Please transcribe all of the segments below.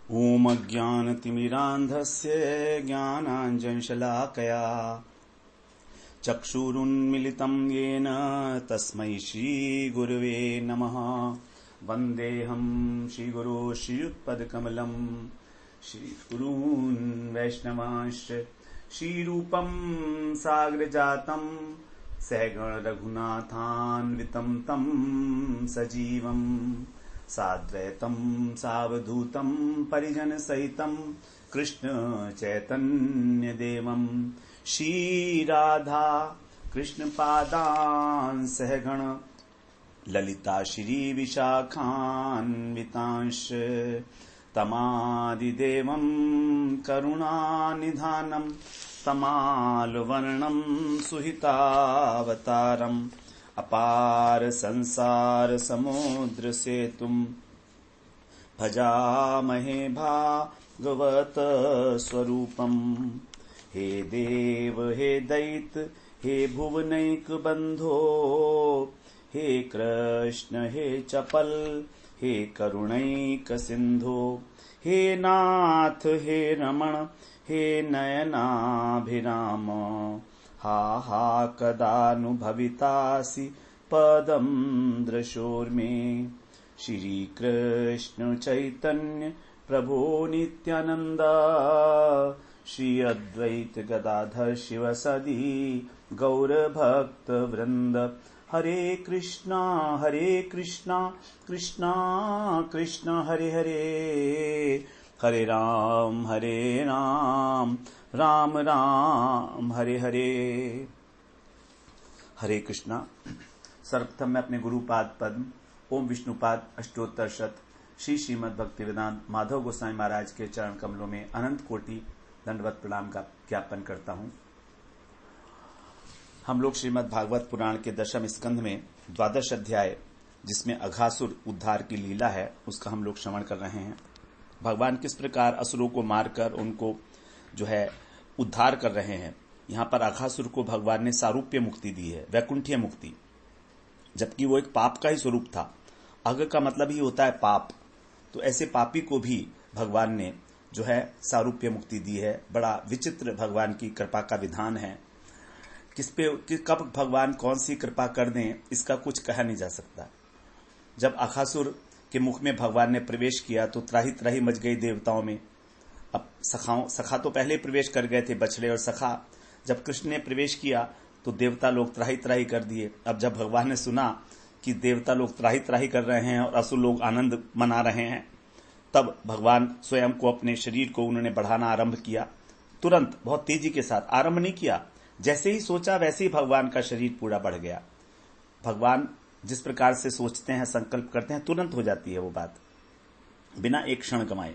ॐ अज्ञानतिमिरान्धस्य ज्ञानाञ्जनशलाकया चक्षुरुन्मिलितं येन तस्मै श्रीगुरवे नमः। वन्देऽहं श्रीगुरो श्रीयुक्तपदकमलं श्रीगुरून् वैष्णवांश्च श्रीरूपं साग्रजातं सहगण रघुनाथान्वितं तं सजीवं साद्वैतं सावधूतं परिजनसहितं कृष्ण चैतन्यदेवं श्रीराधा कृष्णपादान् सहगण ललिता श्रीविशाखान्वितांश्च तमादिदेवं करुणानिधानं तमालवर्णं सुहितावतारम् अपार संसार समुद्र सेतुं भजामहे भागवत स्वरूपम्। हे देव हे दैत हे भुवनैक बंधो हे कृष्ण हे चपल हे करुणैक सिंधो हे नाथ हे रमण हे नयनाभिराम हा हा कदानुभवितासि पदं दृशोर्मे। श्री कृष्ण चैतन्य प्रभो नित्यानंद श्री अद्वैत गदाधर शिवसदि गौर भक्त वृंद। हरे कृष्णा कृष्णा कृष्णा हरे हरे हरे राम राम राम हरे हरे। हरे कृष्णा। सर्वप्रथम मैं अपने गुरुपाद पद्म ओम विष्णुपाद अष्टोत्तर शत श्री श्रीमद् भक्तिवेदांत माधव गोस्वामी महाराज के चरण कमलों में अनंत कोटि दंडवत प्रणाम का ज्ञापन करता हूं। हम लोग श्रीमद् भागवत पुराण के दशम स्कंध में 12 अध्याय जिसमें अघासुर उद्धार की लीला है उसका हम लोग श्रवण कर रहे हैं। भगवान किस प्रकार असुरों को मारकर उनको जो है उद्धार कर रहे हैं। यहां पर अघासुर को भगवान ने सारूप्य मुक्ति दी है, वैकुंठीय मुक्ति, जबकि वो एक पाप का ही स्वरूप था। अघ का मतलब ही होता है पाप, तो ऐसे पापी को भी भगवान ने जो है सारूप्य मुक्ति दी है। बड़ा विचित्र भगवान की कृपा का विधान है। कब भगवान कौन सी कृपा कर दें इसका कुछ कहा नहीं जा सकता। जब अघासुर के मुख में भगवान ने प्रवेश किया तो त्राही त्राही मच गई देवताओं में। अब सखा तो पहले प्रवेश कर गए थे, बछड़े और सखा। जब कृष्ण ने प्रवेश किया तो देवता लोग त्राही त्राही कर दिए। अब जब भगवान ने सुना कि देवता लोग त्राही त्राही कर रहे हैं और असुर लोग आनंद मना रहे हैं, तब भगवान स्वयं को अपने शरीर को उन्होंने बढ़ाना आरंभ किया। तुरंत बहुत तेजी के साथ आरंभ नहीं किया, जैसे ही सोचा वैसे ही भगवान का शरीर पूरा बढ़ गया। भगवान जिस प्रकार से सोचते हैं, संकल्प करते हैं, तुरंत हो जाती है वो बात, बिना एक क्षण गंवाए।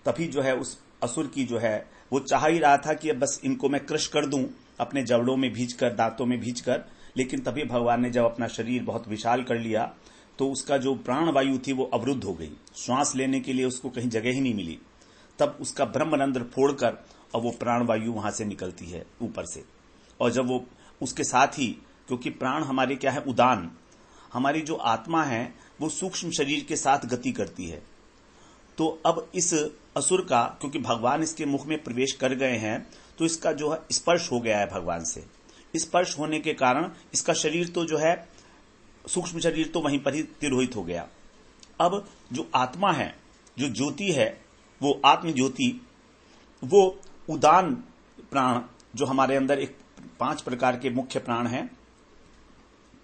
तभी जो है उस असुर की जो है वो चाह ही रहा था कि अब बस इनको मैं क्रश कर दूं अपने जबड़ों में भींचकर, दांतों में भींचकर। लेकिन तभी भगवान ने जब अपना शरीर बहुत विशाल कर लिया तो उसका जो प्राण वायु थी वो अवरुद्ध हो गई। श्वास लेने के लिए उसको कहीं जगह ही नहीं मिली। तब उसका ब्रह्मरंध्र फोड़कर और वो प्राण वायु वहां से निकलती है ऊपर से। और जब वो उसके साथ ही, क्योंकि प्राण हमारे क्या है, उदान, हमारी जो आत्मा है वो सूक्ष्म शरीर के साथ गति करती है। तो अब इस असुर का, क्योंकि भगवान इसके मुख में प्रवेश कर गए हैं, तो इसका जो है स्पर्श हो गया है भगवान से। स्पर्श होने के कारण इसका शरीर तो जो है, सूक्ष्म शरीर तो वहीं पर ही तिरोहित हो गया। अब जो आत्मा है, जो ज्योति है, वो आत्म ज्योति, वो उदान प्राण, जो हमारे अंदर एक 5 प्रकार के मुख्य प्राण हैं,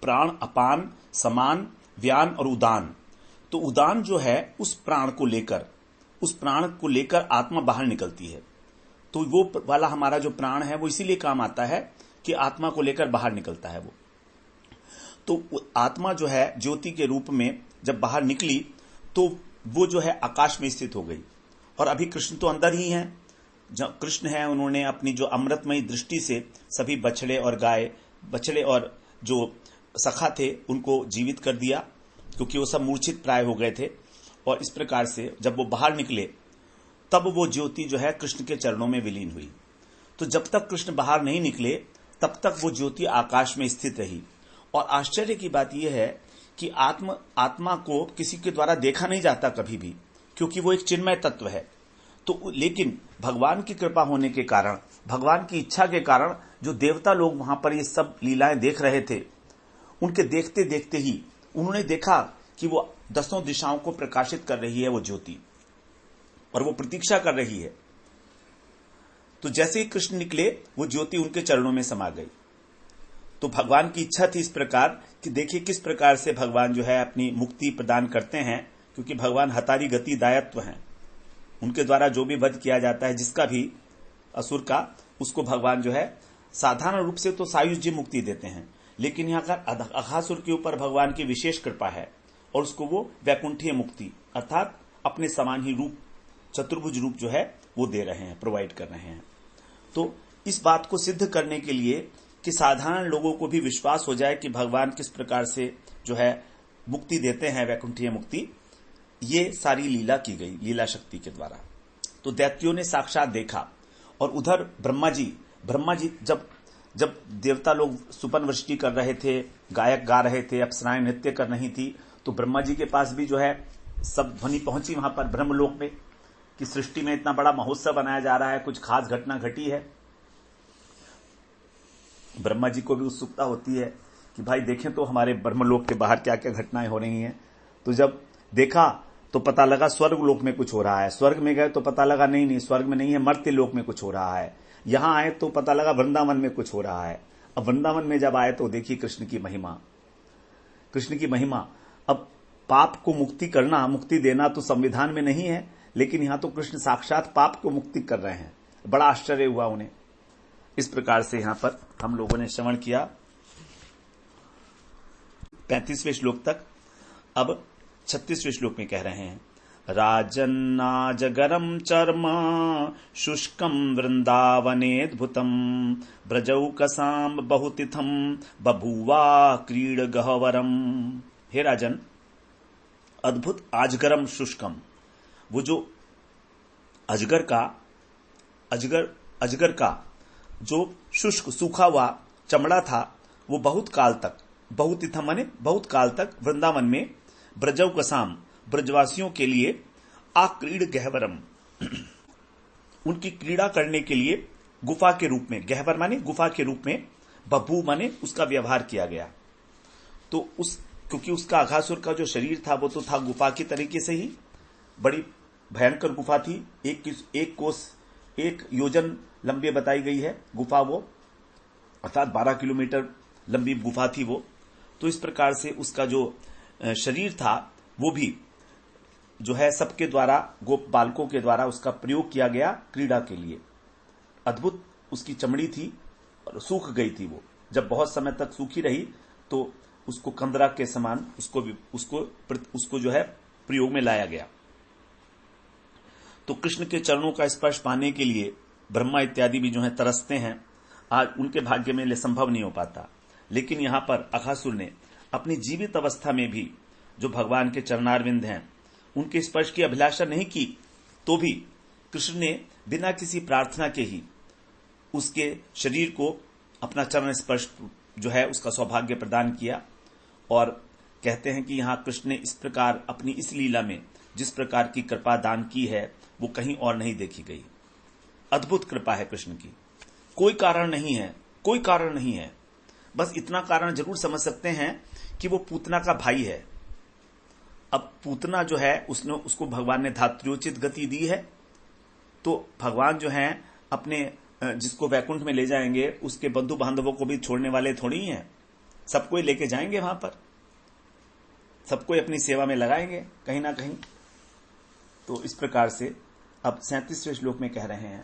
प्राण, अपान, समान, व्यान और उदान। तो उदान जो है उस प्राण को लेकर आत्मा बाहर निकलती है। तो वो वाला हमारा जो प्राण है वो इसीलिए काम आता है कि आत्मा को लेकर बाहर निकलता है वो। तो आत्मा जो है ज्योति के रूप में जब बाहर निकली तो वो जो है आकाश में स्थित हो गई। और अभी कृष्ण तो अंदर ही हैं। जब कृष्ण है उन्होंने अपनी जो अमृतमयी दृष्टि से सभी बछड़े और जो सखा थे उनको जीवित कर दिया, क्योंकि वो सब मूर्छित प्राय हो गए थे। और इस प्रकार से जब वो बाहर निकले तब वो ज्योति जो है कृष्ण के चरणों में विलीन हुई। तो जब तक कृष्ण बाहर नहीं निकले तब तक वो ज्योति आकाश में स्थित रही। और आश्चर्य की बात यह है कि आत्मा को किसी के द्वारा देखा नहीं जाता कभी भी, क्योंकि वो एक चिन्मय तत्व है। तो लेकिन भगवान की कृपा होने के कारण, भगवान की इच्छा के कारण जो देवता लोग वहां पर ये सब लीलाएं देख रहे थे, उनके देखते देखते ही उन्होंने देखा कि वो 10 दिशाओं को प्रकाशित कर रही है वो ज्योति, और वो प्रतीक्षा कर रही है। तो जैसे ही कृष्ण निकले वो ज्योति उनके चरणों में समा गई। तो भगवान की इच्छा थी इस प्रकार कि देखिए किस प्रकार से भगवान जो है अपनी मुक्ति प्रदान करते हैं, क्योंकि भगवान हतारी गति दायत्व हैं। उनके द्वारा जो भी वध किया जाता है जिसका भी असुर का, उसको भगवान जो है साधारण रूप से तो सायुज्य मुक्ति देते हैं, लेकिन यहां का अघासुर के ऊपर भगवान की विशेष कृपा है और उसको वो वैकुंठीय मुक्ति अर्थात अपने समान ही रूप, चतुर्भुज रूप जो है वो दे रहे हैं, प्रोवाइड कर रहे हैं। तो इस बात को सिद्ध करने के लिए कि साधारण लोगों को भी विश्वास हो जाए कि भगवान किस प्रकार से जो है मुक्ति देते हैं, वैकुंठीय मुक्ति, ये सारी लीला की गई लीला शक्ति के द्वारा। तो दैत्यों ने साक्षात देखा, और उधर ब्रह्मा जी जब देवता लोग सुपन वृष्टि कर रहे थे, गायक गा रहे थे, अप्सराएं नृत्य कर रही थी, तो ब्रह्मा जी के पास भी जो है सब ध्वनि पहुंची वहां पर ब्रह्मलोक में कि सृष्टि में इतना बड़ा महोत्सव बनाया जा रहा है, कुछ खास घटना घटी है। ब्रह्मा जी को भी उत्सुकता होती है कि भाई देखें तो हमारे ब्रह्मलोक के बाहर क्या क्या घटनाएं हो रही हैं। तो जब देखा तो पता लगा स्वर्ग लोक में कुछ हो रहा है, स्वर्ग में गए तो पता लगा नहीं स्वर्ग में नहीं है, मर्त्य लोक में कुछ हो रहा है। यहां आए तो पता लगा वृंदावन में कुछ हो रहा है। अब वृंदावन में जब आए तो देखिए कृष्ण की महिमा। अब पाप को मुक्ति करना, मुक्ति देना तो संविधान में नहीं है, लेकिन यहां तो कृष्ण साक्षात पाप को मुक्ति कर रहे हैं। बड़ा आश्चर्य हुआ उन्हें। इस प्रकार से यहां पर हम लोगों ने श्रवण किया 35वें श्लोक तक। अब 36वें श्लोक में कह रहे हैं, राजन्नाजगरम चर्म शुष्कम वृंदावनेद्भुतम ब्रजौकसाम बहुतिथम बभुवा क्रीड गहवरम। हे राजन, अद्भुत आजगरम शुष्कम, वो जो अजगर का जो शुष्क सूखा हुआ चमड़ा था, वो बहुत काल तक वृंदावन में ब्रजौकसाम ब्रजवासियों के लिए आक्रीड गहवरम, उनकी क्रीड़ा करने के लिए गुफा के रूप में, गहवर माने गुफा के रूप में, बभू माने उसका व्यवहार किया गया। तो क्योंकि उसका अघासुर का जो शरीर था वो तो था गुफा की तरीके से ही, बड़ी भयंकर गुफा थी। एक योजन लंबी बताई गई है गुफा वो, अर्थात 12 किलोमीटर लंबी गुफा थी वो। तो इस प्रकार से उसका जो शरीर था वो भी जो है सबके द्वारा, गोप बालकों के द्वारा उसका प्रयोग किया गया क्रीड़ा के लिए। अद्भुत उसकी चमड़ी थी और सूख गई थी वो। जब बहुत समय तक सूखी रही तो उसको कंदरा के समान उसको जो है प्रयोग में लाया गया। तो कृष्ण के चरणों का स्पर्श पाने के लिए ब्रह्मा इत्यादि भी जो है तरसते हैं। आज उनके भाग्य में संभव नहीं हो पाता, लेकिन यहां पर अघासुर ने अपनी जीवित अवस्था में भी जो भगवान के चरणारविंद हैं उनके स्पर्श की अभिलाषा नहीं की, तो भी कृष्ण ने बिना किसी प्रार्थना के ही उसके शरीर को अपना चरण स्पर्श जो है उसका सौभाग्य प्रदान किया। और कहते हैं कि यहां कृष्ण ने इस प्रकार अपनी इस लीला में जिस प्रकार की कृपा दान की है वो कहीं और नहीं देखी गई। अद्भुत कृपा है कृष्ण की, कोई कारण नहीं है। बस इतना कारण जरूर समझ सकते हैं कि वो पूतना का भाई है। अब पूतना जो है उसको भगवान ने धात्र्योचित गति दी है, तो भगवान जो है अपने जिसको वैकुंठ में ले जाएंगे उसके बंधु बांधवों को भी छोड़ने वाले थोड़ी ही हैं। सबको ही लेके जाएंगे वहां पर, सबको अपनी सेवा में लगाएंगे कहीं ना कहीं। तो इस प्रकार से अब 37वें श्लोक में कह रहे हैं,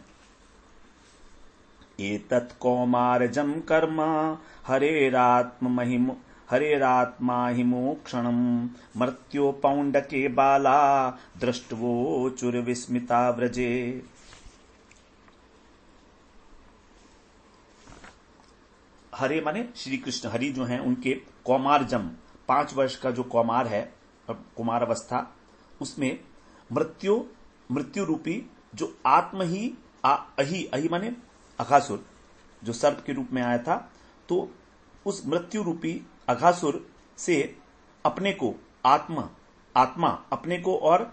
एतत् कौमारजं कर्म हरेरात्मा हि मोक्षणं मर्त्यो पौंडके बाला दृष्टवोचुर विस्मिता व्रजे। हरे माने श्री कृष्ण, हरि जो हैं उनके कौमारजम 5 वर्ष का जो कौमार है, कुमार अवस्था, उसमें मृत्यु रूपी जो आत्म ही अही माने अघासुर जो सर्प के रूप में आया था, तो उस मृत्यु रूपी अघासुर से अपने को आत्मा अपने को और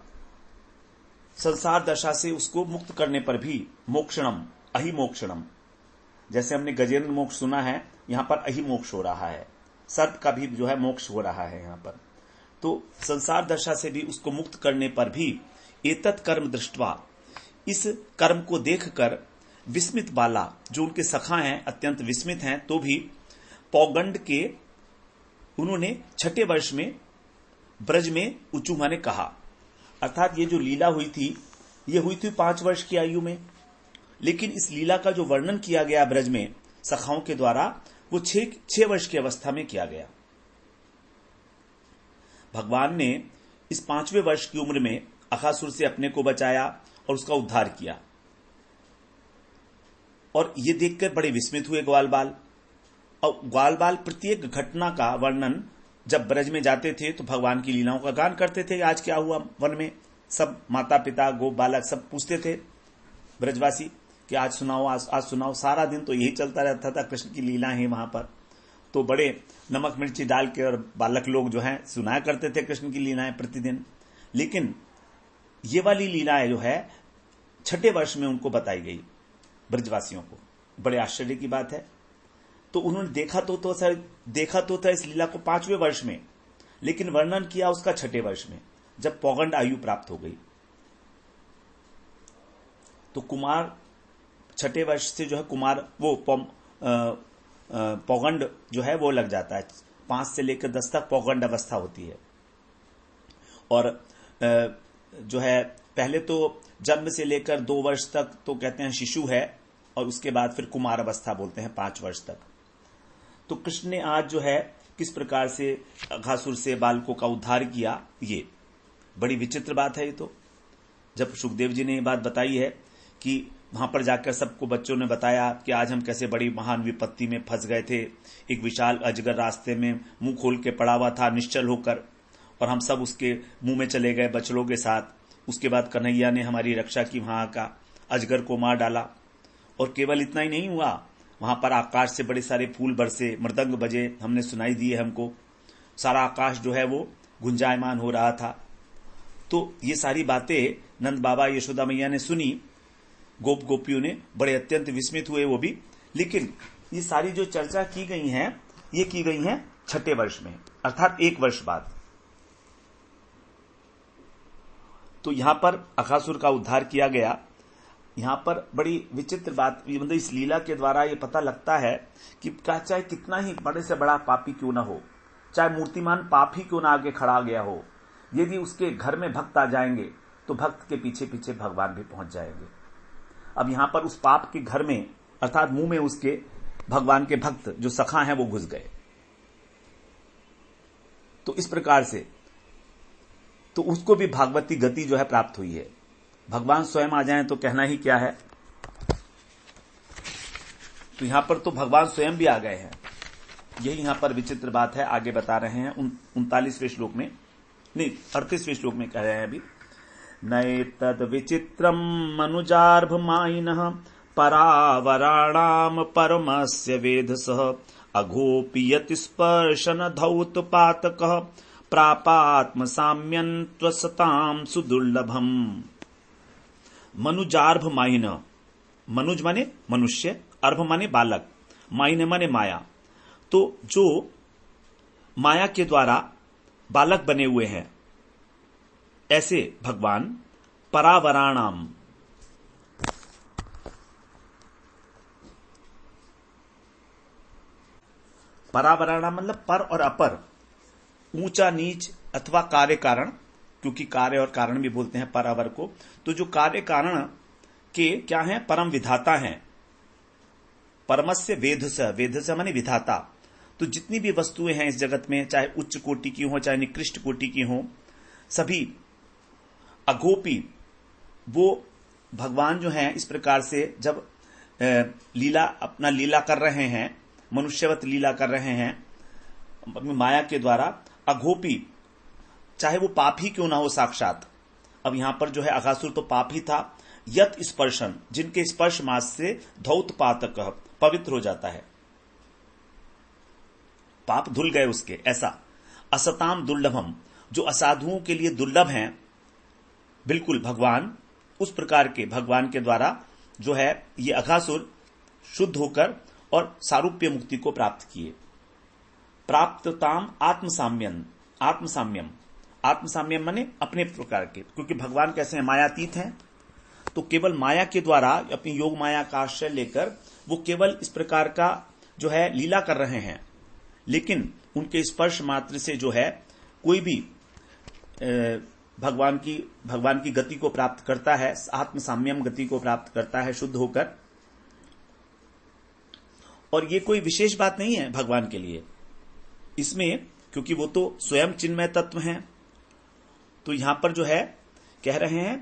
संसार दशा से उसको मुक्त करने पर भी मोक्षणम अहिमोक्षणम, जैसे हमने गजेंद्र मोक्ष सुना है, यहां पर अहिमोक्ष हो रहा है, सर्प का भी जो है मोक्ष हो रहा है यहां पर। तो संसार दशा से भी उसको मुक्त करने पर भी एतत् कर्म दृष्टवा, इस कर्म को देखकर विस्मित बाला, जो उनके सखा हैं अत्यंत विस्मित हैं, तो भी पौगंड के उन्होंने छठे वर्ष में ब्रज में उचूमा ने कहा, अर्थात ये जो लीला हुई थी ये हुई थी 5 वर्ष की आयु में, लेकिन इस लीला का जो वर्णन किया गया ब्रज में सखाओं के द्वारा वो 6 वर्ष की अवस्था में किया गया। भगवान ने इस 5वें वर्ष की उम्र में अघासुर से अपने को बचाया और उसका उद्धार किया, और ये देखकर बड़े विस्मित हुए ग्वाल बाल। और ग्वाल बाल प्रत्येक घटना का वर्णन जब ब्रज में जाते थे तो भगवान की लीलाओं का गान करते थे। आज क्या हुआ वन में, सब माता पिता गोप बालक सब पूछते थे ब्रजवासी कि आज सुनाओ, आज सुनाओ। सारा दिन तो यही चलता रहता था, कृष्ण की लीला है वहां पर। तो बड़े नमक मिर्ची डाल के और बालक लोग जो हैं सुनाया करते थे कृष्ण की लीलाएं प्रतिदिन। लेकिन ये वाली लीलाएं जो है 6ठे वर्ष में उनको बताई गई ब्रजवासियों को। बड़े आश्चर्य की बात है। तो उन्होंने देखा तो था इस लीला को 5वें वर्ष में, लेकिन वर्णन किया उसका 6ठे वर्ष में, जब पौगंड आयु प्राप्त हो गई। तो कुमार 6ठे वर्ष से जो है कुमार वो पौगंड जो है वो लग जाता है। 5 से लेकर 10 तक पौगंड अवस्था होती है। और जो है पहले तो जन्म से लेकर 2 वर्ष तक तो कहते हैं शिशु है, और उसके बाद फिर कुमार अवस्था बोलते हैं 5 वर्ष तक। तो कृष्ण ने आज जो है किस प्रकार से अघासुर से बालकों का उद्धार किया, ये बड़ी विचित्र बात है। ये तो जब सुखदेव जी ने ये बात बताई है कि वहां पर जाकर सबको बच्चों ने बताया कि आज हम कैसे बड़ी महान विपत्ति में फंस गए थे, एक विशाल अजगर रास्ते में मुंह खोल के पड़ा हुआ था निश्चल होकर, और हम सब उसके मुंह में चले गए बछड़ों के साथ। उसके बाद कन्हैया ने हमारी रक्षा की, वहां का अजगर को मार डाला। और केवल इतना ही नहीं हुआ, वहां पर आकाश से बड़े सारे फूल बरसे, मृदंग बजे, हमने सुनाई दिए हमको, सारा आकाश जो है वो गुंजायमान हो रहा था। तो ये सारी बातें नंद बाबा यशोदा मैया ने सुनी, गोप गोपियों ने बड़े अत्यंत विस्मित हुए वो भी। लेकिन ये सारी जो चर्चा की गई है ये की गई है 6ठे वर्ष में, अर्थात 1 वर्ष बाद। तो यहां पर अघासुर का उद्धार किया गया। यहां पर बड़ी विचित्र बात, मतलब इस लीला के द्वारा ये पता लगता है कि चाहे कितना ही बड़े से बड़ा पापी क्यों ना हो, चाहे मूर्तिमान पाप ही क्यों ना आगे खड़ा गया हो, यदि उसके घर में भक्त आ जाएंगे तो भक्त के पीछे पीछे भगवान भी पहुंच जाएंगे। अब यहां पर उस पाप के घर में, अर्थात मुंह में उसके भगवान के भक्त जो सखा हैं वो घुस गए। तो इस प्रकार से तो उसको भी भागवती गति जो है प्राप्त हुई है। भगवान स्वयं आ जाएं तो कहना ही क्या है। तो यहां पर तो भगवान स्वयं भी आ गए हैं, यही यहां पर विचित्र बात है। आगे बता रहे हैं 39वें श्लोक में, नहीं 38वें श्लोक में कह रहे हैं अभी, नैतद् विचित्रम मनुजार्भमायिनः परावराणाम परमस्य वेधसः अघोपि यतिस्पर्शन धौतपातकः प्रापात्म साम्यं त्वसतां सुदुर्लभम। मनुजार्भ माइन, मनुज माने मनुष्य, अर्भ माने बालक, माइन माने माया। तो जो माया के द्वारा बालक बने हुए हैं ऐसे भगवान परावराणाम, परावराणाम मतलब पर और अपर, ऊंचा नीच अथवा कार्य कारण, क्योंकि कार्य और कारण भी बोलते हैं परावर को। तो जो कार्य कारण के क्या हैं, परम विधाता हैं। परमस्य वेधस्य, वेधस्य माने विधाता। तो जितनी भी वस्तुएं हैं इस जगत में, चाहे उच्च कोटि की हो चाहे निकृष्ट कोटि की हो, सभी अघोपी वो भगवान जो हैं इस प्रकार से जब लीला अपना लीला कर रहे हैं, मनुष्यवत लीला कर रहे हैं माया के द्वारा, अघोपी चाहे वो पाप ही क्यों ना हो साक्षात। अब यहां पर जो है अघासुर तो पाप ही था। यत स्पर्शन, जिनके स्पर्श मास से धौतपातक पवित्र हो जाता है, पाप धुल गए उसके, ऐसा। असताम दुर्लभम, जो असाधुओं के लिए दुर्लभ हैं, बिल्कुल भगवान उस प्रकार के भगवान के द्वारा जो है ये अघासुर शुद्ध होकर और सारूप्य मुक्ति को प्राप्त किए। प्राप्तताम आत्मसाम्यम, आत्मसाम्यम माने अपने प्रकार के, क्योंकि भगवान कैसे हैं, मायातीत हैं, तो केवल माया के द्वारा अपनी योग माया का आश्रय लेकर वो केवल इस प्रकार का जो है लीला कर रहे हैं, लेकिन उनके स्पर्श मात्र से जो है कोई भी भगवान की गति को प्राप्त करता है, आत्मसाम्यम गति को प्राप्त करता है शुद्ध होकर। और ये कोई विशेष बात नहीं है भगवान के लिए इसमें, क्योंकि वो तो स्वयं चिन्मय तत्व हैं। तो यहां पर जो है कह रहे हैं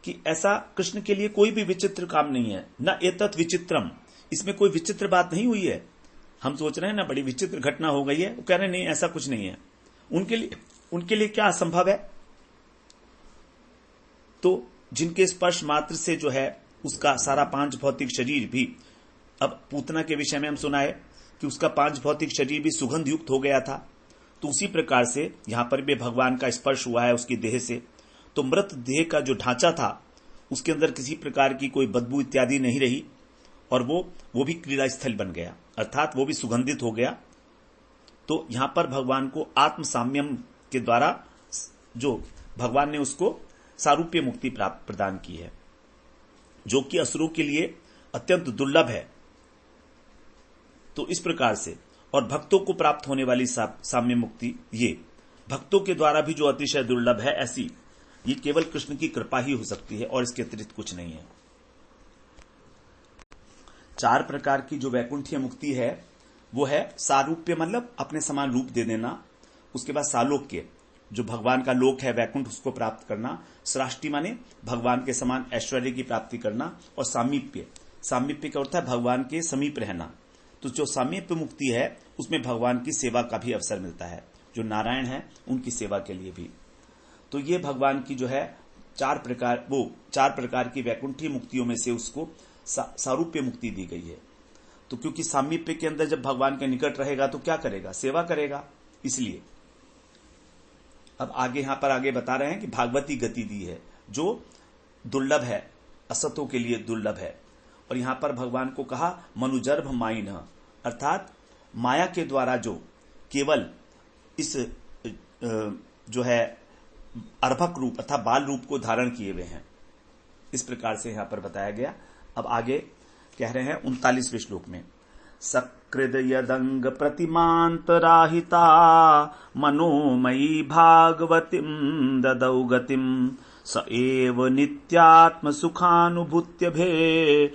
कि ऐसा कृष्ण के लिए कोई भी विचित्र काम नहीं है, न एतत् विचित्रम, इसमें कोई विचित्र बात नहीं हुई है। हम सोच रहे हैं ना बड़ी विचित्र घटना हो गई है, वो कह रहे हैं नहीं ऐसा कुछ नहीं है। उनके लिए क्या असंभव है? तो जिनके स्पर्श मात्र से जो है उसका सारा पांच भौतिक शरीर भी, अब पूतना के विषय में हम सुना है कि उसका पांच भौतिक शरीर भी सुगंध युक्त हो गया था, तो उसी प्रकार से यहां पर भी भगवान का स्पर्श हुआ है उसकी देह से, तो मृत देह का जो ढांचा था उसके अंदर किसी प्रकार की कोई बदबू इत्यादि नहीं रही, और वो भी क्रीड़ा स्थल बन गया, अर्थात वो भी सुगंधित हो गया। तो यहां पर भगवान को आत्मसाम्यम के द्वारा जो भगवान ने उसको सारूप्य मुक्ति प्राप्त प्रदान की है, जो कि असुरों के लिए अत्यंत दुर्लभ है। तो इस प्रकार से, और भक्तों को प्राप्त होने वाली साम्य मुक्ति ये भक्तों के द्वारा भी जो अतिशय दुर्लभ है, ऐसी ये केवल कृष्ण की कृपा ही हो सकती है और इसके अतिरिक्त कुछ नहीं है। चार प्रकार की जो वैकुंठीय मुक्ति है वो है सारूप्य, मतलब अपने समान रूप दे देना, उसके बाद सालोक्य, जो भगवान का लोक है वैकुंठ उसको प्राप्त करना, सृष्टि माने भगवान के समान ऐश्वर्य की प्राप्ति करना, और सामीप्य, सामीप्य का अर्थ है भगवान के समीप रहना। तो जो सामीप्य मुक्ति है उसमें भगवान की सेवा का भी अवसर मिलता है, जो नारायण है उनकी सेवा के लिए भी। तो ये भगवान की जो है चार प्रकार की वैकुंठीय मुक्तियों में से उसको सारूप्य मुक्ति दी गई है। तो क्योंकि सामीप्य के अंदर जब भगवान के निकट रहेगा तो क्या करेगा, सेवा करेगा, इसलिए। अब यहां पर आगे बता रहे हैं कि भागवती गति दी है जो दुर्लभ है, असतों के लिए दुर्लभ है। और यहां पर भगवान को कहा मनुजर्भ माइन, अर्थात माया के द्वारा जो केवल इस जो है अर्भक रूप अर्थात बाल रूप को धारण किए हुए हैं, इस प्रकार से यहां पर बताया गया। अब आगे कह रहे हैं 39वें श्लोक में, सकृद यदंग प्रतिमांतराहिता मनोमयी भागवतीम ददौ गतिम स एव नित्यात्म सुखानुभूत्य भे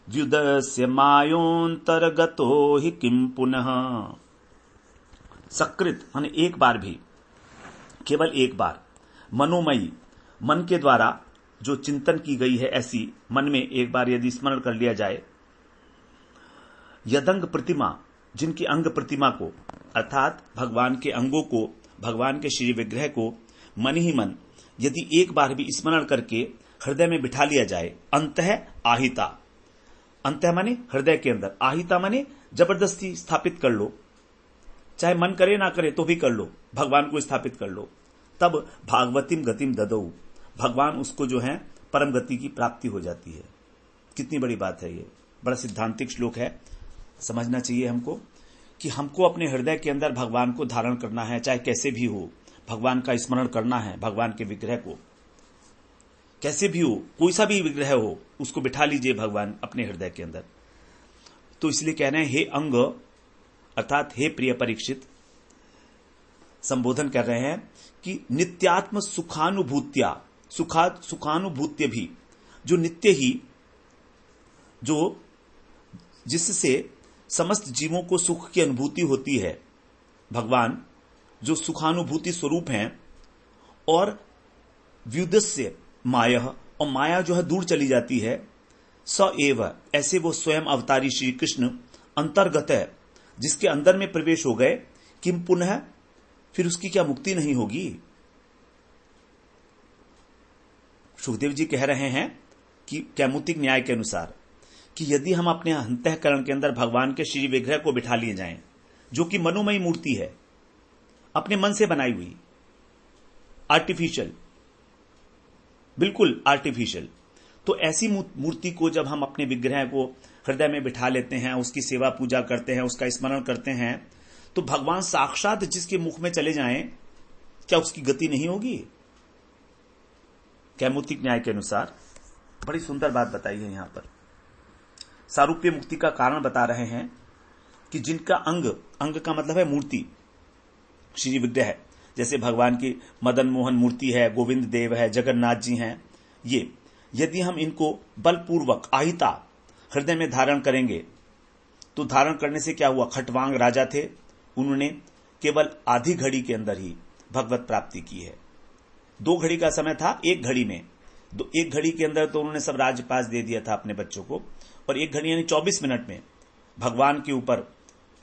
व्युदस्य मायोंतरगतो हि किम पुनः। सकृत माने एक बार भी, केवल एक बार, मनोमयी मन के द्वारा जो चिंतन की गई है, ऐसी मन में एक बार यदि स्मरण कर लिया जाए, यदंग प्रतिमा, जिनकी अंग प्रतिमा को अर्थात भगवान के अंगों को, भगवान के श्री विग्रह को मन ही मन यदि एक बार भी स्मरण करके हृदय में बिठा लिया जाए, अंतः आहिता, अंतः माने हृदय के अंदर, आहिता माने जबरदस्ती स्थापित कर लो, चाहे मन करे ना करे तो भी कर लो, भगवान को स्थापित कर लो, तब भागवतीम गतिम ददौ, भगवान उसको जो है परम गति की प्राप्ति हो जाती है। कितनी बड़ी बात है ये, बड़ा सिद्धांतिक श्लोक है, समझना चाहिए हमको कि हमको अपने हृदय के अंदर भगवान को धारण करना है, चाहे कैसे भी हो, भगवान का स्मरण करना है, भगवान के विग्रह को कैसे भी हो, कोई सा भी विग्रह हो उसको बिठा लीजिए भगवान अपने हृदय के अंदर। तो इसलिए कह रहे हैं हे अंग अर्थात हे प्रिय परीक्षित, संबोधन कर रहे हैं कि नित्यात्म सुखानुभूत्य भी, जो नित्य ही, जो जिससे समस्त जीवों को सुख की अनुभूति होती है, भगवान जो सुखानुभूति स्वरूप हैं, और व्युदस्य माया, और माया जो है दूर चली जाती है, स एव ऐसे वो स्वयं अवतारी श्री कृष्ण अंतर्गत है, जिसके अंदर में प्रवेश हो गए, किम पुनः फिर उसकी क्या मुक्ति नहीं होगी। सुखदेव जी कह रहे हैं कि कैमुतिक न्याय के अनुसार कि यदि हम अपने अंतःकरण के अंदर भगवान के श्री विग्रह को बिठा लिए जाएं, जो कि मनोमयी मूर्ति है, अपने मन से बनाई हुई, आर्टिफिशियल, बिल्कुल आर्टिफिशियल, तो ऐसी मूर्ति को जब हम अपने विग्रह को हृदय में बिठा लेते हैं, उसकी सेवा पूजा करते हैं, उसका स्मरण करते हैं, तो भगवान साक्षात जिसके मुख में चले जाएं, क्या उसकी गति नहीं होगी? कैमुतिक न्याय के अनुसार बड़ी सुंदर बात बताई है यहां पर। सारूप्य मुक्ति का कारण बता रहे हैं कि जिनका अंग का मतलब है मूर्ति, श्री विग्रह है, जैसे भगवान की मदन मोहन मूर्ति है, गोविंद देव है, जगन्नाथ जी हैं, ये यदि हम इनको बलपूर्वक आहिता हृदय में धारण करेंगे तो धारण करने से क्या हुआ? खटवांग राजा थे, उन्होंने केवल आधी घड़ी के अंदर ही भगवत प्राप्ति की है। 2 घड़ी का समय था, 1 घड़ी में, 1 घड़ी के अंदर तो उन्होंने सब राज्यपास दे दिया था अपने बच्चों को, और 1 घड़ी यानी 24 मिनट में भगवान के ऊपर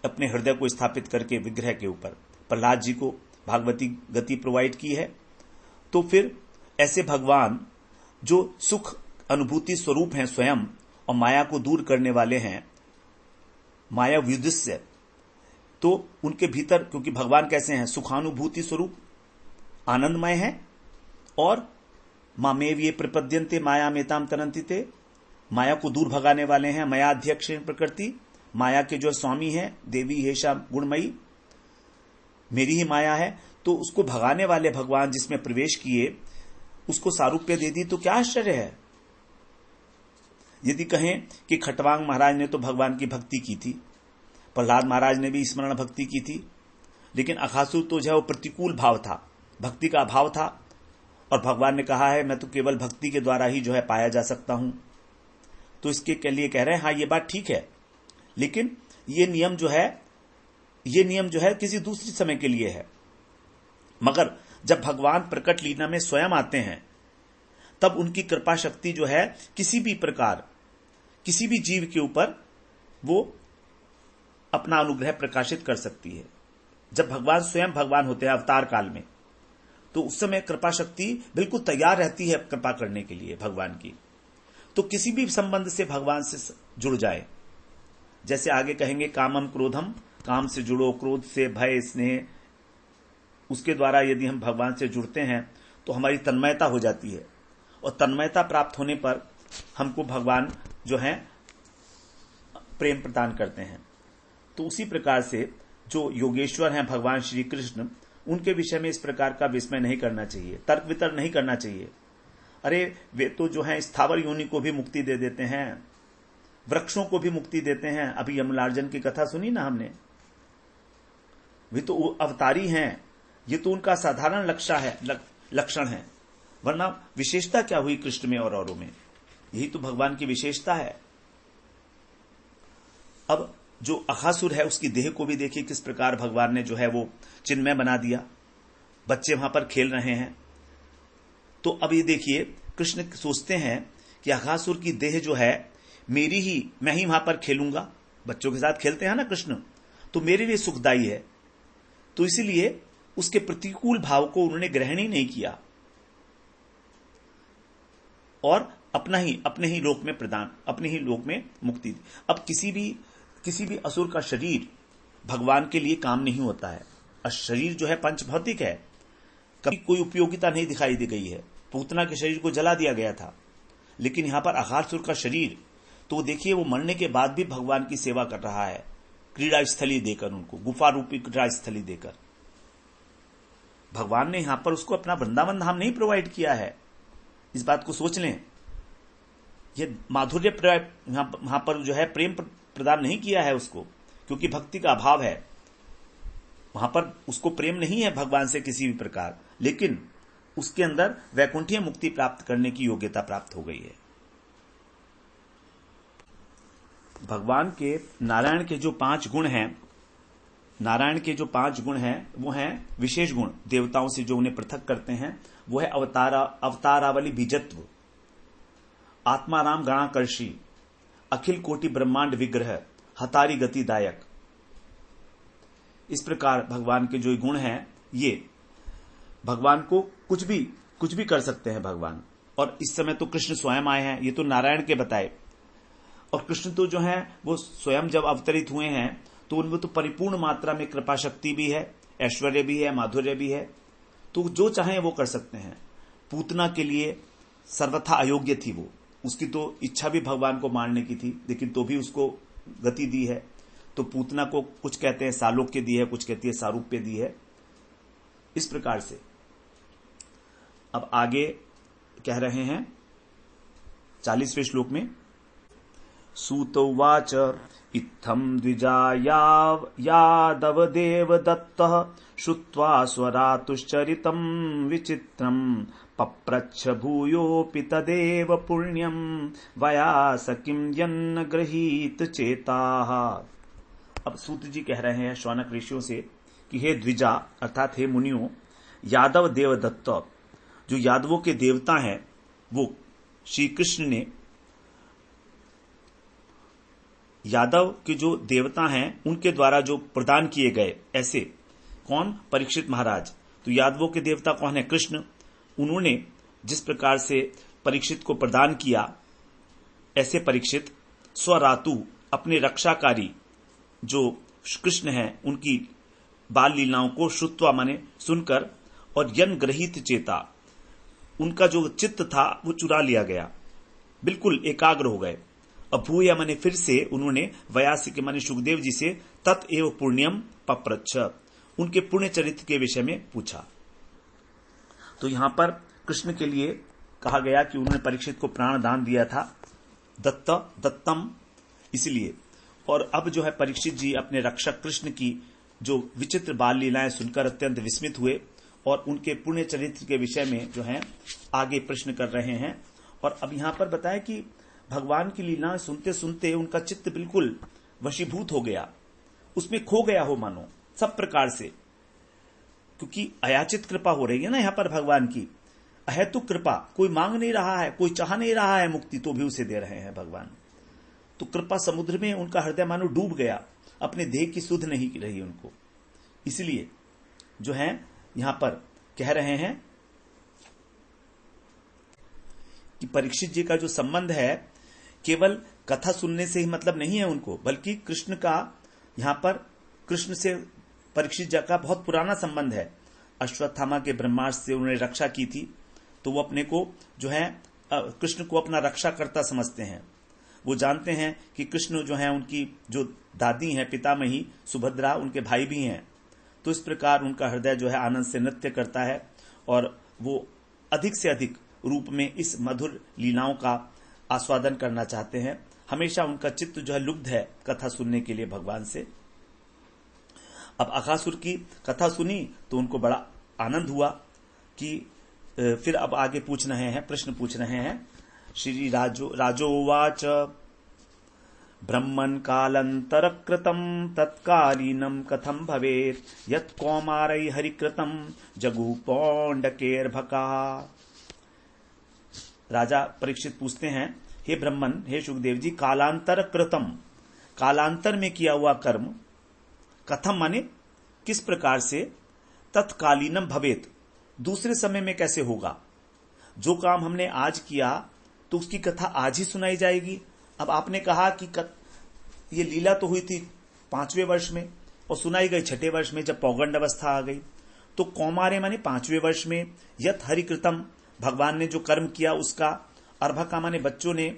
अपने हृदय को स्थापित करके विग्रह के ऊपर प्रहलाद जी को भागवती गति प्रोवाइड की है। तो फिर ऐसे भगवान जो सुख अनुभूति स्वरूप हैं स्वयं और माया को दूर करने वाले हैं, माया व्युदस्य, तो उनके भीतर, क्योंकि भगवान कैसे हैं? सुखानुभूति स्वरूप, आनंदमय हैं, और मामेव ये प्रपद्यन्ते माया मेताम तरंतिते, माया को दूर भगाने वाले हैं। मयाध्यक्ष प्रकृति, माया के जो स्वामी हैं, देवी हेशा गुणमयी, मेरी ही माया है, तो उसको भगाने वाले भगवान जिसमें प्रवेश किए, उसको सारूप्य दे दी, तो क्या आश्चर्य है? यदि कहें कि खटवांग महाराज ने तो भगवान की भक्ति की थी, प्रहलाद महाराज ने भी स्मरण भक्ति की थी, लेकिन अघासुर तो जो है वो प्रतिकूल भाव था, भक्ति का अभाव था, और भगवान ने कहा है मैं तो केवल भक्ति के द्वारा ही जो है पाया जा सकता हूं। तो इसके लिए कह रहे हैं हाँ ये बात ठीक है, लेकिन ये नियम जो है किसी दूसरी समय के लिए है। मगर जब भगवान प्रकट लीला में स्वयं आते हैं, तब उनकी कृपा शक्ति जो है किसी भी प्रकार, किसी भी जीव के ऊपर वो अपना अनुग्रह प्रकाशित कर सकती है। जब भगवान स्वयं भगवान होते हैं अवतार काल में, तो उस समय कृपा शक्ति बिल्कुल तैयार रहती है कृपा करने के लिए भगवान की। तो किसी भी संबंध से भगवान से जुड़ जाए, जैसे आगे कहेंगे कामम क्रोधम, काम से जुड़ो, क्रोध से भय स्नेह, उसके द्वारा यदि हम भगवान से जुड़ते हैं तो हमारी तन्मयता हो जाती है, और तन्मयता प्राप्त होने पर हमको भगवान जो है प्रेम प्रदान करते हैं। तो उसी प्रकार से जो योगेश्वर हैं भगवान श्री कृष्ण, उनके विषय में इस प्रकार का विस्मय नहीं करना चाहिए, तर्क वितर्क नहीं करना चाहिए। अरे वे तो जो है स्थावर योनि को भी मुक्ति दे देते हैं, वृक्षों को भी मुक्ति देते हैं। अभी यमलार्जन की कथा सुनी ना हमने, वे तो अवतारी हैं, ये तो उनका साधारण लक्षण है, वरना विशेषता क्या हुई कृष्ण में और औरों में? यही तो भगवान की विशेषता है। अब जो अघासुर है उसकी देह को भी देखिए किस प्रकार भगवान ने जो है वो चिन्मय बना दिया, बच्चे वहां पर खेल रहे हैं। तो अब ये देखिए कृष्ण सोचते हैं कि अघासुर की देह जो है मेरी ही, मैं ही वहां पर खेलूंगा, बच्चों के साथ खेलते हैं ना कृष्ण, तो मेरे लिए सुखदायी है। तो इसीलिए उसके प्रतिकूल भाव को उन्होंने ग्रहण ही नहीं किया और अपने ही लोक में प्रदान, अपने ही लोक में मुक्ति दी। अब किसी भी असुर का शरीर भगवान के लिए काम नहीं होता है। शरीर जो है पंच भौतिक है, कभी कोई उपयोगिता नहीं दिखाई दी गई है। पूतना के शरीर को जला दिया गया था, लेकिन यहां पर अघासुर का शरीर तो देखिए वो मरने के बाद भी भगवान की सेवा कर रहा है, क्रीड़ा स्थली देकर, उनको गुफा रूपी क्रीड़ा स्थली देकर। भगवान ने यहां पर उसको अपना वृंदावन धाम नहीं प्रोवाइड किया है, इस बात को सोच लें। ये माधुर्य वहां पर जो है प्रेम प्रदान नहीं किया है उसको, क्योंकि भक्ति का अभाव है, वहां पर उसको प्रेम नहीं है भगवान से किसी भी प्रकार, लेकिन उसके अंदर वैकुंठीय मुक्ति प्राप्त करने की योग्यता प्राप्त हो गई है। भगवान के नारायण के जो 5 गुण हैं, नारायण के जो 5 गुण हैं वो हैं विशेष गुण, देवताओं से जो उन्हें पृथक करते हैं, वो है अवतारावली बीजत्व, आत्माराम गणाकर्षी, अखिल कोटि ब्रह्मांड विग्रह, हतारी गतिदायक। इस प्रकार भगवान के जो गुण हैं, ये भगवान को कुछ भी कर सकते हैं भगवान। और इस समय तो कृष्ण स्वयं आए हैं, ये तो नारायण के बताए, और कृष्ण तो जो है वो स्वयं जब अवतरित हुए हैं तो उनमें तो परिपूर्ण मात्रा में कृपा शक्ति भी है, ऐश्वर्य भी है, माधुर्य भी है, तो जो चाहे वो कर सकते हैं। पूतना के लिए सर्वथा अयोग्य थी वो, उसकी तो इच्छा भी भगवान को मारने की थी, लेकिन तो भी उसको गति दी है। तो पूतना को कुछ कहते हैं सालोक्य दी है, कुछ कहती है सारूप्य दी है। इस प्रकार से अब आगे कह रहे हैं 40वें श्लोक में, सूत उवाच इत्थं द्विजा यादव देवदत्तः श्रुत्वा स्वरातुश्चरितं विचित्रं पप्रच्छ भूयोऽपि तदेव पुण्यं वयास किं यन्न गृहीत चेताः। अब सूत जी कह रहे हैं शौनक ऋषियों से कि हे द्विजा अर्थात हे मुनियों, यादव देवदत्त जो यादवों के देवता हैं वो श्री कृष्ण ने, यादव के जो देवता हैं उनके द्वारा जो प्रदान किए गए, ऐसे कौन? परीक्षित महाराज। तो यादवों के देवता कौन है? कृष्ण। उन्होंने जिस प्रकार से परीक्षित को प्रदान किया, ऐसे परीक्षित स्वरातु अपने रक्षाकारी जो कृष्ण हैं उनकी बाल लीलाओं को श्रुत्वा माने सुनकर, और यन ग्रहित चेता उनका जो चित्त था वो चुरा लिया गया, बिल्कुल एकाग्र हो गए। अभूय माने फिर से उन्होंने वयासी के माने सुखदेव जी से तत्एव पुण्यम पप्रच्छ उनके पुण्य चरित्र के विषय में पूछा। तो यहां पर कृष्ण के लिए कहा गया कि उन्होंने परीक्षित को प्राण दान दिया था, दत्तम इसलिए। और अब जो है परीक्षित जी अपने रक्षक कृष्ण की जो विचित्र बाल लीलाएं सुनकर अत्यंत विस्मित हुए और उनके पुण्य चरित्र के विषय में जो है आगे प्रश्न कर रहे हैं। और अब यहां पर बताया कि भगवान की लीलाएं सुनते सुनते उनका चित्त बिल्कुल वशीभूत हो गया, उसमें खो गया हो मानो सब प्रकार से, क्योंकि अयाचित कृपा हो रही है ना यहां पर भगवान की, अहेतुक कृपा। कोई मांग नहीं रहा है, कोई चाह नहीं रहा है मुक्ति, तो भी उसे दे रहे हैं भगवान। तो कृपा समुद्र में उनका हृदय मानो डूब गया, अपने देह की सुध नहीं रही उनको। इसलिए जो है यहां पर कह रहे हैं कि परीक्षित जी का जो संबंध है केवल कथा सुनने से ही मतलब नहीं है उनको, बल्कि कृष्ण का यहां पर कृष्ण से परीक्षित जी का बहुत पुराना संबंध है। अश्वत्थामा के ब्रह्मास्त्र से उन्होंने रक्षा की थी, तो वो अपने को जो है कृष्ण को अपना रक्षाकर्ता समझते हैं। वो जानते हैं कि कृष्ण जो है उनकी जो दादी हैं पितामही सुभद्रा, उनके भाई भी हैं। तो इस प्रकार उनका हृदय जो है आनंद से नृत्य करता है और वो अधिक से अधिक रूप में इस मधुर लीलाओं का आस्वादन करना चाहते हैं। हमेशा उनका चित्त जो है लुब्ध है कथा सुनने के लिए भगवान से। अब अघासुर की कथा सुनी तो उनको बड़ा आनंद हुआ कि फिर अब आगे पूछ रहे हैं, प्रश्न पूछ रहे हैं। श्री राजोवाच ब्रह्मन् कालान्तरकृतं तत्कालीनं कथं भवेत् यत् कौमारै हरिकृतं जगुपौण्डकेर्भका। राजा परीक्षित पूछते हैं, हे ब्रह्मन, हे सुखदेव जी, कालांतर कृतम, कालांतर में किया हुआ कर्म, कथम माने किस प्रकार से, तत्कालीनम भवेत दूसरे समय में कैसे होगा। जो काम हमने आज किया तो उसकी कथा आज ही सुनाई जाएगी। अब आपने कहा कि ये लीला तो हुई थी 5वें वर्ष में और सुनाई गई 6ठे वर्ष में जब पौगंड अवस्था आ गई। तो कौमारे माने 5वें वर्ष में, यत हरिकृतम भगवान ने जो कर्म किया उसका, अर्भका माने बच्चों ने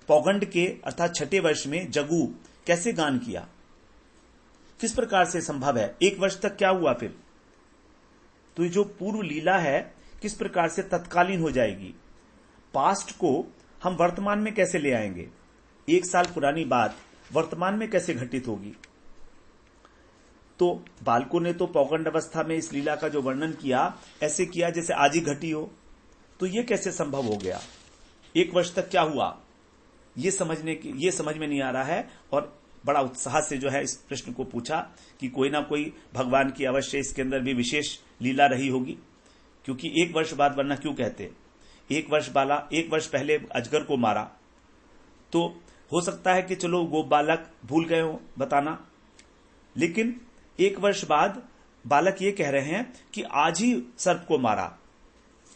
पौगंड के अर्थात 6ठे वर्ष में जगू कैसे गान किया, किस प्रकार से संभव है। 1 वर्ष तक क्या हुआ फिर, तो ये जो पूर्व लीला है किस प्रकार से तत्कालीन हो जाएगी। पास्ट को हम वर्तमान में कैसे ले आएंगे, 1 साल पुरानी बात वर्तमान में कैसे घटित होगी। तो बालकों ने तो पौगंड अवस्था में इस लीला का जो वर्णन किया ऐसे किया जैसे आज ही घटी हो, तो ये कैसे संभव हो गया। 1 वर्ष तक क्या हुआ ये समझ में नहीं आ रहा है। और बड़ा उत्साह से जो है इस प्रश्न को पूछा कि कोई ना कोई भगवान की अवश्य इसके अंदर भी विशेष लीला रही होगी, क्योंकि 1 वर्ष बाद, वरना क्यों कहते 1 वर्ष पहले अजगर को मारा, तो हो सकता है कि चलो वो बालक भूल गए हो बताना, लेकिन 1 वर्ष बाद बालक ये कह रहे हैं कि आज ही सर्प को मारा।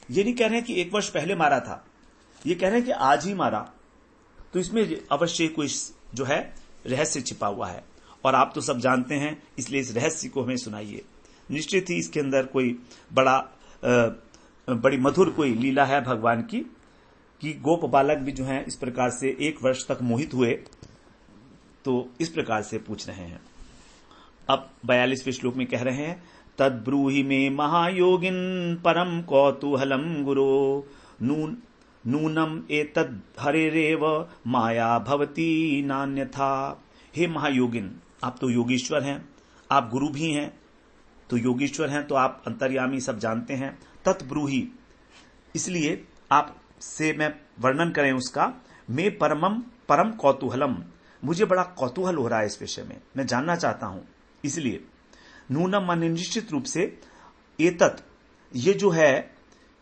ये नहीं कह रहे हैं कि 1 वर्ष पहले मारा था, ये कह रहे हैं कि आज ही मारा। तो इसमें अवश्य कोई जो है रहस्य छिपा हुआ है, और आप तो सब जानते हैं, इसलिए इस रहस्य को हमें सुनाइए। निश्चित ही इसके अंदर कोई बड़ी मधुर कोई लीला है भगवान की। कि गोप बालक भी जो हैं इस प्रकार से 1 वर्ष तक मोहित हुए। तो इस प्रकार से पूछ रहे हैं। अब 42वें श्लोक में कह रहे हैं, तद्ब्रूहि मे महायोगिन परम कौतूहलम गुरो नूनम एतद् हरेरेव माया भवती नान्यथा। हे महायोगिन, आप तो योगीश्वर हैं, आप गुरु भी हैं, तो योगीश्वर हैं तो आप अंतर्यामी सब जानते हैं। तत्ब्रूहि, इसलिए आप से मैं वर्णन करें उसका। मैं परम कौतूहलम, मुझे बड़ा कौतूहल हो रहा है इस विषय में, मैं जानना चाहता हूं। इसलिए नूनम माने निश्चित रूप से, एतत् ये जो है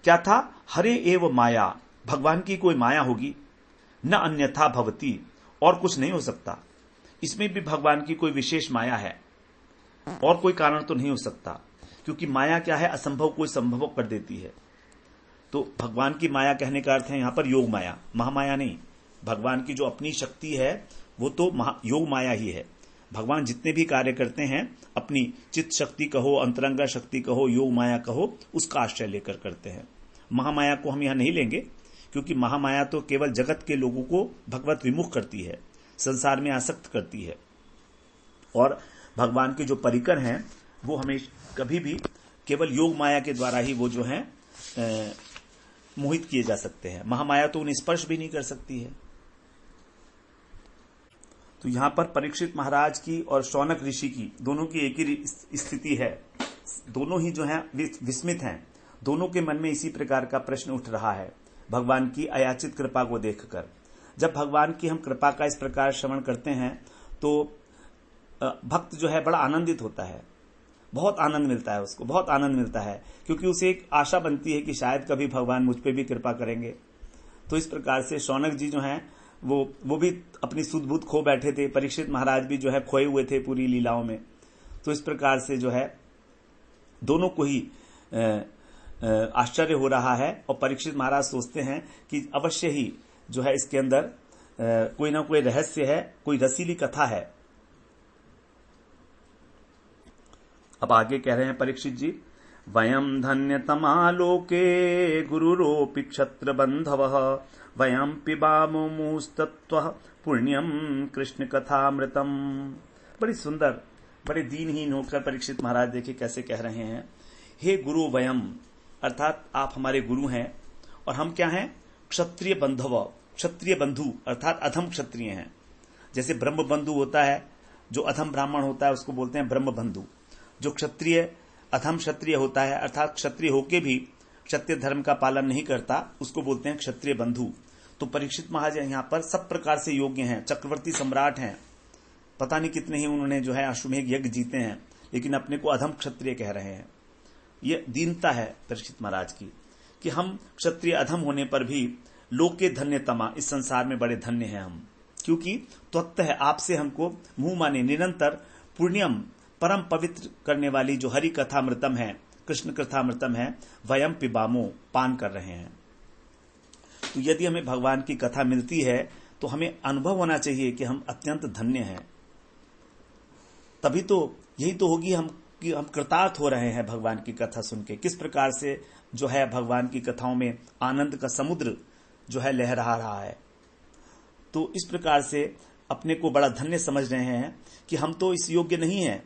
क्या था, हरे एव माया, भगवान की कोई माया होगी, न अन्यथा भवती, और कुछ नहीं हो सकता। इसमें भी भगवान की कोई विशेष माया है और कोई कारण तो नहीं हो सकता, क्योंकि माया क्या है, असंभव कोई संभव कर देती है। तो भगवान की माया कहने का अर्थ है यहां पर योग माया, महामाया नहीं। भगवान की जो अपनी शक्ति है वो तो योग माया ही है। भगवान जितने भी कार्य करते हैं अपनी चित्त शक्ति कहो, अंतरंगा शक्ति कहो, योग माया कहो, उसका आश्रय लेकर करते हैं। महामाया को हम यहां नहीं लेंगे, क्योंकि महामाया तो केवल जगत के लोगों को भगवत विमुख करती है, संसार में आसक्त करती है। और भगवान के जो परिकर हैं वो हमें कभी भी केवल योग माया के द्वारा ही वो जो है मोहित किए जा सकते हैं। महामाया तो उन्हें स्पर्श भी नहीं कर सकती है। तो यहां पर परीक्षित महाराज की और शौनक ऋषि की दोनों की एक ही स्थिति है। दोनों ही जो हैं विस्मित हैं। दोनों के मन में इसी प्रकार का प्रश्न उठ रहा है भगवान की अयाचित कृपा को देखकर। जब भगवान की हम कृपा का इस प्रकार श्रवण करते हैं तो भक्त जो है बड़ा आनंदित होता है, बहुत आनंद मिलता है, उसको बहुत आनंद मिलता है, क्योंकि उसे एक आशा बनती है कि शायद कभी भगवान मुझ पे भी कृपा करेंगे। तो इस प्रकार से शौनक जी जो हैं वो भी अपनी सुध बुध खो बैठे थे, परीक्षित महाराज भी जो है खोए हुए थे पूरी लीलाओं में। तो इस प्रकार से जो है दोनों को ही आश्चर्य हो रहा है, और परीक्षित महाराज सोचते हैं कि अवश्य ही जो है इसके अंदर कोई ना कोई रहस्य है, कोई रसीली कथा है। अब आगे कह रहे हैं परीक्षित जी, वयम धन्यतमा लोके गुरुरोपि क्षत्र बंधवः वयम पिबामो मुस्तत्व पुण्यम कृष्ण कथामृतम। बड़ी सुंदर, बड़े दीनहीन होकर परीक्षित महाराज देखिए कैसे कह रहे हैं, हे गुरु वयम, अर्थात आप हमारे गुरु हैं, और हम क्या हैं, क्षत्रिय बंधव, क्षत्रिय बंधु अर्थात अधम क्षत्रिय हैं। जैसे ब्रह्म बंधु होता है, जो अधम ब्राह्मण होता है उसको बोलते हैं ब्रह्म बंधु। जो क्षत्रिय अधम क्षत्रिय होता है अर्थात क्षत्रिय होके भी क्षत्रिय धर्म का पालन नहीं करता, उसको बोलते हैं क्षत्रिय बंधु। तो परीक्षित महाराज यहां पर सब प्रकार से योग्य हैं, चक्रवर्ती सम्राट हैं, पता नहीं कितने ही उन्होंने जो है अश्वमेध यज्ञ जीते हैं, लेकिन अपने को अधम क्षत्रिय कह रहे हैं। ये दीनता है परीक्षित महाराज की, कि हम क्षत्रिय अधम होने पर भी लोक के धन्यतमा, इस संसार में बड़े धन्य हैं हम, क्योंकि त्वत्तः आपसे हमको मुंह माने निरंतर पुण्यम, परम पवित्र करने वाली जो हरि कथामृतम है, कृष्ण कथामृतम है, वयम पिबामो, पान कर रहे हैं। तो यदि हमें भगवान की कथा मिलती है तो हमें अनुभव होना चाहिए कि हम अत्यंत धन्य हैं। तभी तो यही तो होगी कि हम कृतार्थ हो रहे हैं भगवान की कथा सुन के। किस प्रकार से जो है भगवान की कथाओं में आनंद का समुद्र जो है लहरा रहा है। तो इस प्रकार से अपने को बड़ा धन्य समझ रहे हैं कि हम तो इस योग्य नहीं हैं,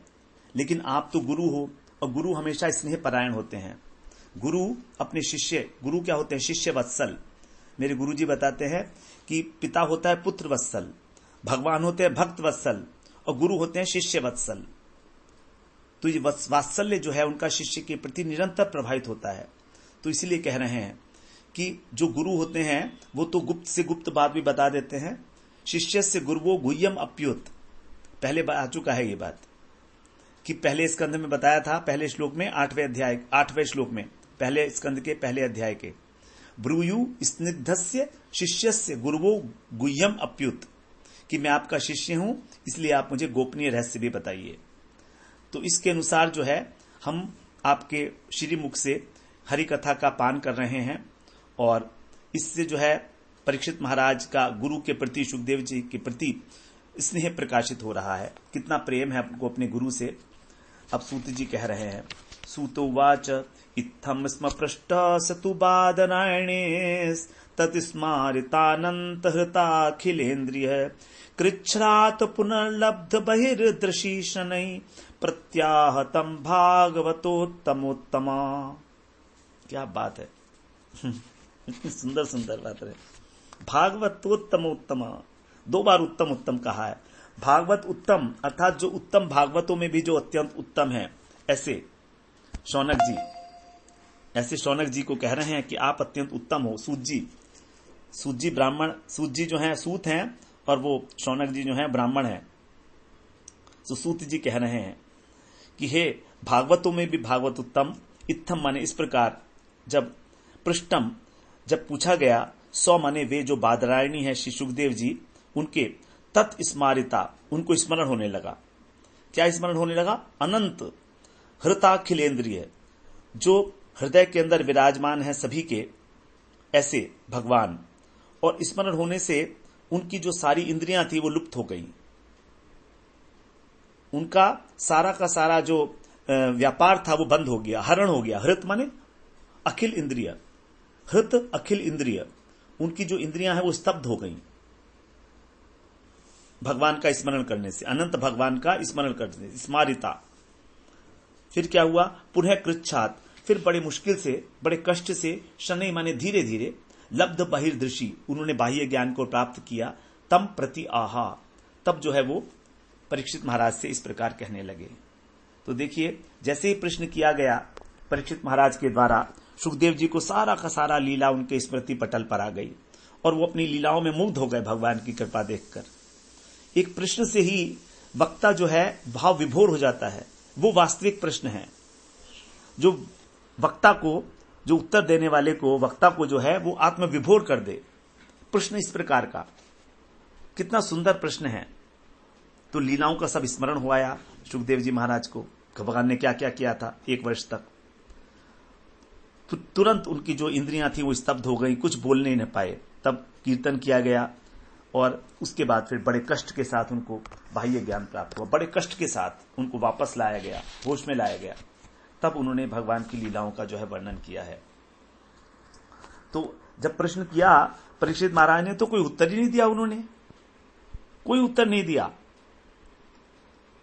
लेकिन आप तो गुरु हो, और गुरु हमेशा स्नेह परायण होते हैं। गुरु अपने शिष्य, गुरु क्या होते हैं, शिष्य वत्सल। मेरे गुरुजी बताते हैं कि पिता होता है पुत्र वत्सल, भगवान होते हैं भक्त वत्सल, और गुरु होते हैं शिष्य वत्सल। तो ये वात्सल्य जो है उनका शिष्य के प्रति निरंतर प्रभावित होता है। तो इसलिए कह रहे हैं कि जो गुरु होते हैं वो तो गुप्त से गुप्त बात भी बता देते हैं। शिष्य से गुरुवो गुह्यम अप्युत, पहले आ चुका है ये बात, कि पहले स्कंध में बताया था, पहले श्लोक में 8वें श्लोक में, पहले स्कंध के पहले अध्याय के, ब्रूयु स्निग्धस्य शिष्यस्य गुरुवो गुह्यम अप्युत, कि मैं आपका शिष्य हूं इसलिए आप मुझे गोपनीय रहस्य भी बताइए। तो इसके अनुसार जो है हम आपके श्रीमुख से हरि कथा का पान कर रहे हैं, और इससे जो है परीक्षित महाराज का गुरु के प्रति, सुखदेव जी के प्रति स्नेह प्रकाशित हो रहा है, कितना प्रेम है आपको अपने गुरु से। अब सूत जी कह रहे हैं, सूतो वाच इत्थम स्म पृष्ट सतु बादनायणे तत्स्मारितानंत हृताखिलेन्द्रिय कृच्छ्रात पुनर्लब्ध बहिर्दृशी शनै प्रत्याहतम भागवतोत्तमोत्तमा। क्या बात है। इतनी सुंदर सुंदर बात है। भागवतोत्तमोत्तमा, 2 बार उत्तम उत्तम कहा है। भागवत उत्तम अर्थात जो उत्तम भागवतों में भी जो अत्यंत उत्तम है, ऐसे शौनक जी को कह रहे हैं कि आप अत्यंत उत्तम हो। सूत जी ब्राह्मण, सूत जी जो हैं सूत हैं और वो शौनक जी जो हैं ब्राह्मण हैं। तो सूत जी कह रहे हैं कि हे भागवतों में भी भागवत उत्तम। इत्थम माने इस प्रकार, जब पृष्ठम जब पूछा गया, 100 माने वे जो बादरायणी है श्री सुखदेव जी, उनके तत्स्मारिता उनको स्मरण होने लगा। क्या स्मरण होने लगा? अनंत हृताखिलेन्द्रिय, जो हृदय के अंदर विराजमान है सभी के ऐसे भगवान, और स्मरण होने से उनकी जो सारी इंद्रियां थी वो लुप्त हो गई। उनका सारा का सारा जो व्यापार था वो बंद हो गया, हरण हो गया। हृत माने अखिल इंद्रिय, हृत अखिल इंद्रिय, उनकी जो इंद्रियां हैं वो स्तब्ध हो गई भगवान का स्मरण करने से, अनंत भगवान का स्मरण करने से। स्मारिता। फिर क्या हुआ? पुनः कृच्छात, फिर बड़े मुश्किल से, बड़े कष्ट से, शनै माने धीरे धीरे, लब्ध बहिर्दृशी, उन्होंने बाह्य ज्ञान को प्राप्त किया। तम प्रति आहा, तब जो है वो परीक्षित महाराज से इस प्रकार कहने लगे। तो देखिए, जैसे ही प्रश्न किया गया परीक्षित महाराज के द्वारा, सुखदेव जी को सारा का सारा लीला उनके स्मृति पटल पर आ गई और वो अपनी लीलाओं में मुग्ध हो गए भगवान की कृपा देखकर। एक प्रश्न से ही वक्ता जो है भाव विभोर हो जाता है। वो वास्तविक प्रश्न है जो वक्ता को, जो उत्तर देने वाले को, वक्ता को जो है वो आत्म विभोर कर दे। प्रश्न इस प्रकार का, कितना सुंदर प्रश्न है। तो लीलाओं का सब स्मरण हुआ सुखदेव जी महाराज को, भगवान ने क्या क्या किया था 1 वर्ष तक। तो तुरंत उनकी जो इंद्रियां थी वो स्तब्ध हो गई, कुछ बोल नहीं पाए। तब कीर्तन किया गया और उसके बाद फिर बड़े कष्ट के साथ उनको बाह्य ज्ञान प्राप्त हुआ। बड़े कष्ट के साथ उनको वापस लाया गया, होश में लाया गया। तब उन्होंने भगवान की लीलाओं का जो है वर्णन किया है। तो जब प्रश्न किया परीक्षित महाराज ने, तो कोई उत्तर ही नहीं दिया, उन्होंने कोई उत्तर नहीं दिया।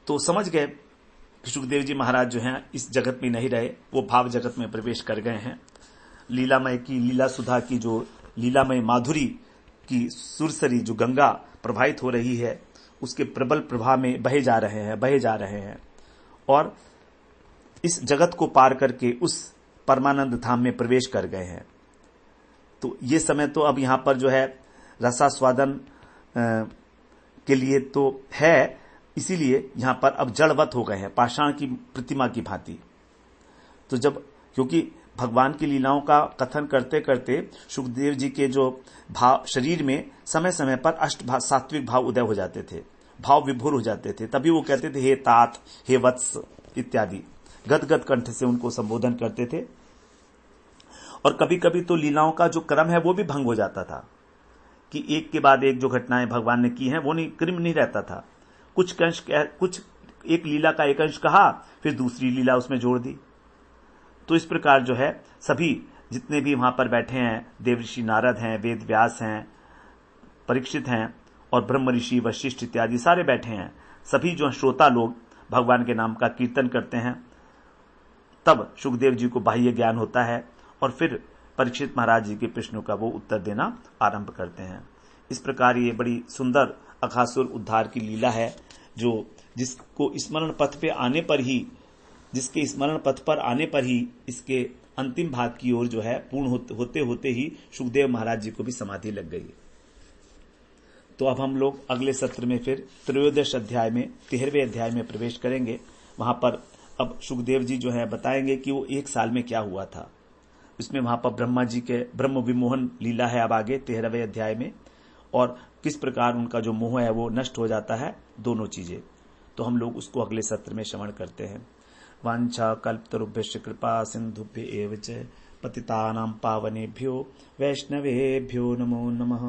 तो समझ गए कि सुखदेव जी महाराज जो हैं इस जगत में नहीं रहे, वो भाव जगत में प्रवेश कर गए हैं। लीलामय की, लीला सुधा की, जो लीलामय माधुरी की सुरसरी जो गंगा प्रवाहित हो रही है, उसके प्रबल प्रवाह में बहे जा रहे हैं और इस जगत को पार करके उस परमानंद धाम में प्रवेश कर गए हैं। तो ये समय तो अब यहां पर जो है रसास्वादन के लिए तो है, इसीलिए यहां पर अब जड़वत हो गए हैं, पाषाण की प्रतिमा की भांति। तो जब, क्योंकि भगवान की लीलाओं का कथन करते करते सुखदेव जी के जो भाव शरीर में समय समय पर सात्विक भाव उदय हो जाते थे, भाव विभोर हो जाते थे। तभी वो कहते थे हे तात, हे वत्स इत्यादि, गदगद कंठ से उनको संबोधन करते थे। और कभी कभी तो लीलाओं का जो क्रम है वो भी भंग हो जाता था कि एक के बाद एक जो घटनाएं भगवान ने की हैं वो नहीं, क्रम नहीं रहता था। कुछ एक लीला का एक अंश कहा, फिर दूसरी लीला उसमें जोड़ दी। तो इस प्रकार जो है सभी जितने भी वहां पर बैठे हैं, देवऋषि नारद हैं, वेद व्यास हैं, परीक्षित हैं और ब्रह्म ऋषि वशिष्ठ इत्यादि सारे बैठे हैं। सभी जो श्रोता लोग भगवान के नाम का कीर्तन करते हैं। तब सुखदेव जी को बाह्य ज्ञान होता है और फिर परीक्षित महाराज जी के प्रश्नों का वो उत्तर देना आरंभ करते हैं। इस प्रकार ये बड़ी सुंदर अघासुर उद्धार की लीला है, जो जिसको स्मरण पथ पे आने पर ही, जिसके स्मरण पथ पर आने पर ही इसके अंतिम भाग की ओर जो है पूर्ण होते होते ही सुखदेव महाराज जी को भी समाधि लग गई। तो अब हम लोग अगले सत्र में फिर त्रयोदश अध्याय में 13वें अध्याय में प्रवेश करेंगे। वहां पर अब सुखदेव जी जो है बताएंगे कि वो 1 साल में क्या हुआ था। इसमें वहां पर ब्रह्मा जी के ब्रह्म विमोहन लीला है अब आगे 13वें अध्याय में, और किस प्रकार उनका जो मोह है वो नष्ट हो जाता है, दोनों चीजें। तो हम लोग उसको अगले सत्र में श्रवण करते हैं। वांछा कल्पतरुभ्यश्च कृपा सिंधुभ्य एव च पतितानां पावनेभ्यो वैष्णवेभ्यो नमो नमः।